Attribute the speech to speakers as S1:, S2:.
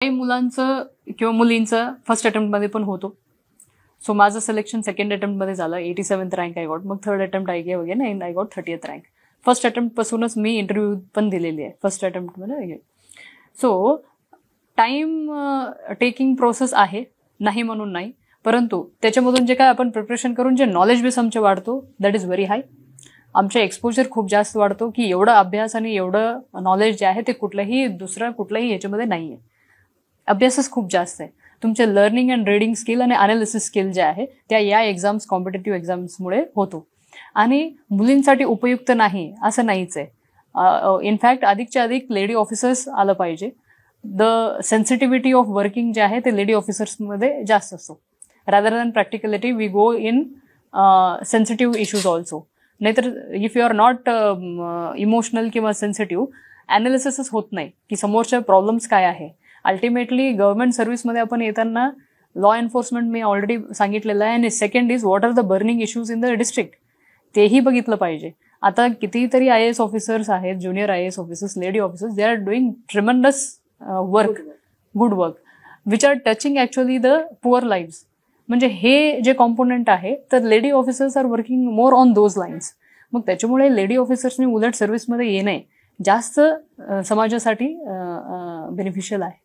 S1: काही मुलांचं किंवा मुलींचं फर्स्ट अटेम्प्टमध्ये पण होतो. सो माझं सिलेक्शन सेकंड अटेम्प्टमध्ये झालं. 87th rank I got. मग third attempt I gave again and I got 30th rank. First अटेम्प्टपासूनच मी इंटरव्ह्यू पण दिलेली आहे फर्स्ट अटेम्प्टमध्ये. सो टाईम टेकिंग प्रोसेस आहे, नाही म्हणून नाही, परंतु त्याच्यामधून जे काय आपण प्रिपरेशन करून जे नॉलेज बेस आमचे वाढतो दॅट इज व्हेरी हाय. आमचे एक्सपोजर खूप जास्त वाढतो की एवढं अभ्यास आणि एवढं नॉलेज जे आहे ते कुठल्याही याच्यामध्ये नाही आहे. अभ्यासच खूप जास्त आहे. तुमचे लर्निंग अँड रीडिंग स्किल आणि अनालिसिस स्किल जे आहे त्या या एक्झाम्स कॉम्पिटेटिव्ह एक्झाम्समुळे होतो. आणि मुलींसाठी उपयुक्त नाही असं नाहीच आहे. इनफॅक्ट अधिकच्या अधिक लेडी ऑफिसर्स आलं पाहिजे. द सेन्सिटिव्हिटी ऑफ वर्किंग जे आहे ते लेडी ऑफिसर्समध्ये जास्त असतो. Rather than practicality we go in sensitive issues also. नाहीतर if you are not emotional किंवा सेन्सिटिव्ह अनालिसिसच होत नाही की समोरच्या प्रॉब्लेम्स काय आहे. अल्टिमेटली गव्हर्नमेंट सर्व्हिसमध्ये आपण येताना लॉ एन्फोर्समेंट मी ऑलरेडी सांगितलेलं आहे. आणि second is what are the burning issues in the district तेही बघितलं पाहिजे. आता कितीतरी IAS ऑफिसर्स आहेत, junior IAS officers, lady officers, they are doing tremendous work, good work which are touching actually the poor lives. म्हणजे हे जे component आहे तर lady officers are working more on those lines. मग त्याच्यामुळे लेडी ऑफिसर्सनी उलट सर्व्हिसमध्ये येणे जास्त समाजासाठी बेनिफिशियल आहे.